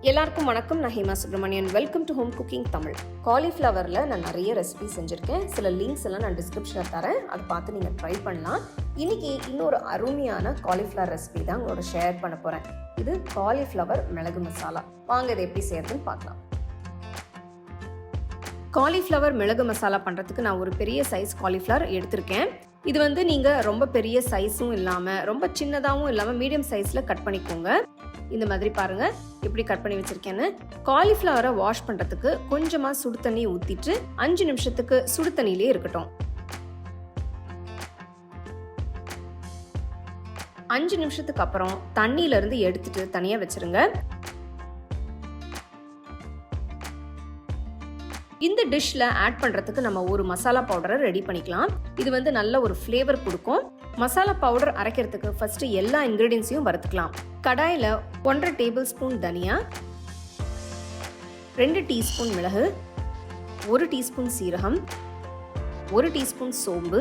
எல்லாருக்கும் வணக்கம். நான் Hema Subramanian. Welcome to home cooking Tamil. காலிஃப்ளவரில் நான் நிறைய ரெசிபி செஞ்சுருக்கேன். சில லிங்க்ஸ் எல்லாம் நான் டிஸ்கிரிப்ஷனில் தரேன், அதை பார்த்து நீங்கள் ட்ரை பண்ணலாம். இன்றைக்கி இன்னொரு அருமையான காலிஃப்ளவர் ரெசிபி தான் உங்களோட ஷேர் பண்ண போகிறேன். இது காலிஃப்ளவர் மிளகு மசாலா. வாங்க இதை எப்படி செய்யறதுன்னு பார்க்கலாம். காலிஃப்ளவர் மிளகு மசாலா பண்ணுறதுக்கு நான் ஒரு பெரிய சைஸ் காலிஃப்ளவர் எடுத்திருக்கேன். இது நீங்கள் ரொம்ப பெரிய சைஸும் இல்லாமல் ரொம்ப சின்னதாகவும் இல்லாமல் மீடியம் சைஸில் கட் பண்ணிக்கோங்க. இந்த மாதிரி பாருங்க எப்படி கட் பண்ணி வச்சிருக்கேன்னு. காலிஃப்ளவரை வாஷ் பண்றதுக்கு கொஞ்சமா சுடு தண்ணி ஊத்திட்டு 5 நிமிஷத்துக்கு சுடு தண்ணியிலே இருக்கட்டும். 5 நிமிஷத்துக்கு அப்புறம் தண்ணியில இருந்து எடுத்துட்டு தனியா வச்சிருங்க. இந்த டிஷ்ல ஆட் பண்றதுக்கு நம்ம ஒரு மசாலா பவுடரை ரெடி பண்ணிக்கலாம். இது நல்ல ஒரு ஃப்ளேவர் கொடுக்கும். மசாலா பவுடர் அரைக்கிறதுக்கு ஃபர்ஸ்ட் எல்லா இன்கிரீடியன்ஸையும் வறுத்துக்கலாம். கடாயில 1.5 டேபிள் ஸ்பூன் தனியா, 2 டீஸ்பூன் மிளகு, 1 டீஸ்பூன் சீரகம், 1 டீஸ்பூன் சோம்பு,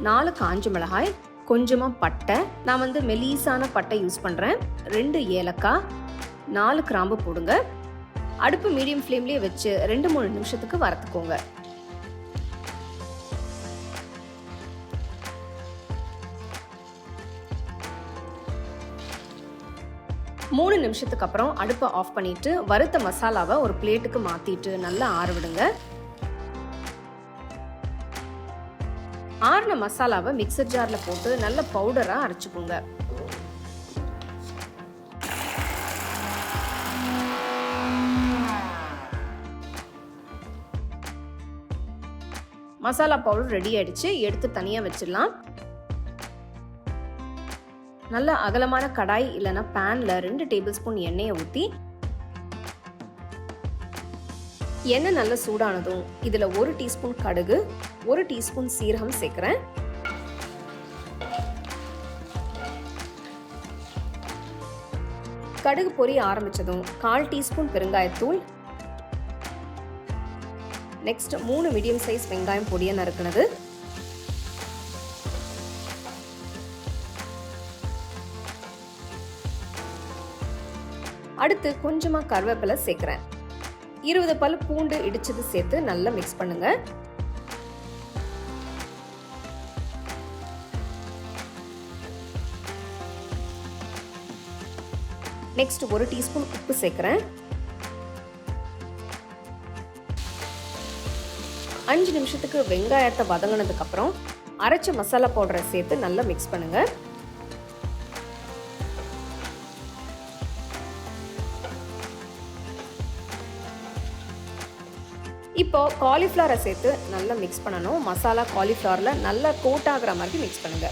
4 காஞ்ச மிளகாய், கொஞ்சமா பட்டை, நான் மெலிசான பட்டை யூஸ் பண்றேன், 2 ஏலக்காய், 4 கிராம்பு போடுங்க. அடுப்பு மீடியம் ஃப்ளேம்லயே வச்சு 2-3 நிமிஷத்துக்கு வறுத்துக்கோங்க. மூணு நிமிஷத்துக்கு அப்புறம் அடுப்பை ஆஃப் பண்ணிட்டு வறுத்த மசாலாவை ஒரு பிளேட்டுக்கு மாத்திட்டு நல்லா ஆற விடுங்க. ஆறின மசாலாவை மிக்சர் ஜார்ல போட்டு நல்ல பவுடரா அரைச்சுக்கோங்க. மசாலா பவுடர் ரெடி ஆயிடுச்சு. எடுத்து தனியா வச்சிடலாம். நல்ல அகலமான கடாய் இல்லைன்னா பேன்ல 2 டேபிள் ஸ்பூன் எண்ணெயை ஊற்றி, எண்ணெய் நல்ல சூடானதும் இதுல 1 டீஸ்பூன் கடுகு, 1 டீஸ்பூன் சீரகம் சேர்க்கிறேன். கடுகு பொரிய ஆரம்பிச்சதும் 1/4 டீஸ்பூன் பெருங்காயத்தூள், நெக்ஸ்ட் 3 மீடியம் சைஸ் வெங்காயம் பொடியா நறுக்குனது, அடுத்து கொஞ்சமா கருவேப்பிலை சேர்க்கிறேன். 20 பல் பூண்டு இடிச்சது சேர்த்து நல்லா மிக்ஸ் பண்ணுங்க. நெக்ஸ்ட் 1 டீஸ்பூன் உப்பு சேர்க்கிறேன். 5 நிமிஷத்துக்கு வெங்காயத்தை வதங்கினதுக்கு அப்புறம் அரைச்ச மசாலா பவுடரை சேர்த்து நல்லா மிக்ஸ் பண்ணுங்க. இப்போ காலிஃப்ளவரை சேர்த்து நல்லா மிக்ஸ் பண்ணணும். மசாலா காலிஃப்ளவர்ல நல்லா கோட் ஆகுற மாதிரி மிக்ஸ் பண்ணுங்க.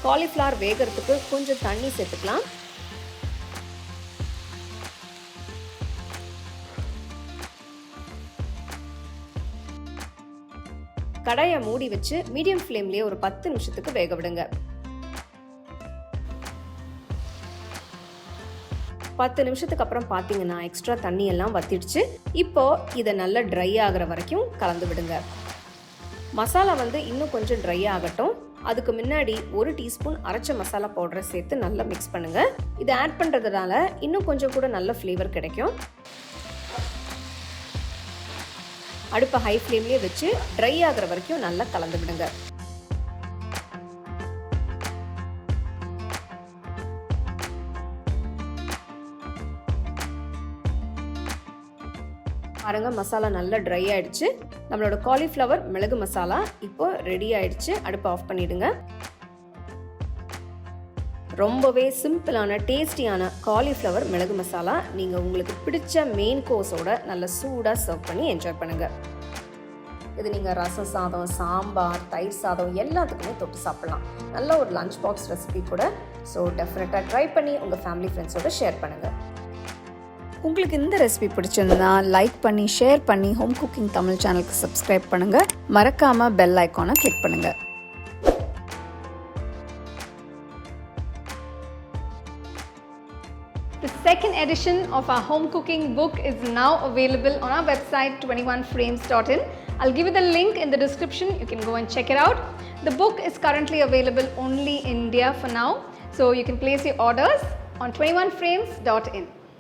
காலிஃப்ளவர் வேகிறதுக்கு கொஞ்சம் தண்ணி சேர்த்துக்கலாம். கடாயை மூடி வச்சு மீடியம் ஃப்ளேம்லயே ஒரு 10 நிமிஷத்துக்கு வேக விடுங்க. 10 நிமிஷத்துக்கு அப்புறம் பார்த்தீங்கன்னா எக்ஸ்ட்ரா தண்ணி எல்லாம் வத்திடுச்சு. இப்போ இதை நல்லா ட்ரை ஆகிற வரைக்கும் கலந்து விடுங்க. மசாலா இன்னும் கொஞ்சம் ட்ரை ஆகட்டும். அதுக்கு முன்னாடி 1 டீஸ்பூன் அரைச்ச மசாலா பவுடரை சேர்த்து நல்லா மிக்ஸ் பண்ணுங்க. இதை ஆட் பண்றதுனால இன்னும் கொஞ்சம் கூட நல்ல ஃப்ளேவர் கிடைக்கும். அடுப்பை ஹை ஃப்ளேம்லயே வச்சு ட்ரை ஆகிற வரைக்கும் நல்லா கலந்து விடுங்க. பாருங்க, மசாலா நல்லா ட்ரை ஆயிடுச்சு. நம்மளோட காலிஃப்ளவர் மிளகு மசாலா இப்போ ரெடி ஆயிடுச்சு. அடுப்பை ஆஃப் பண்ணிடுங்க. ரொம்பவே சிம்பிளான டேஸ்டியான காலிஃப்ளவர் மிளகு மசாலா நீங்க உங்களுக்கு பிடிச்ச மெயின் கோர்ஸோட நல்ல சூடா சர்வ் பண்ணி என்ஜாய் பண்ணுங்க. இது நீங்க ரசம் சாதம், சாம்பார், தயிர் சாதம் எல்லாத்துக்குமே தொட்டு சாப்பிடலாம். நல்ல ஒரு லஞ்ச் பாக்ஸ் ரெசிபி கூட. ஸோ டெஃபினட்டா ட்ரை பண்ணி உங்க ஃபேமிலி ஃப்ரெண்ட்ஸோட ஷேர் பண்ணுங்க. உங்களுக்கு இந்த ரெசிபி பிடிச்சிருந்தா லைக் பண்ணி ஷேர் பண்ணி ஹோம் குக்கிங் தமிழ் சேனலுக்கு சப்ஸ்கிரைப் பண்ணுங்க. மறக்காம பெல் ஐக்கானை கிளிக் பண்ணுங்க. To second edition of our home cooking book is now available on our website 21frames.in. I'll give you the link in the description. You can go and check it out. The book is currently available only in India for now, so you can place your orders on 21frames.in.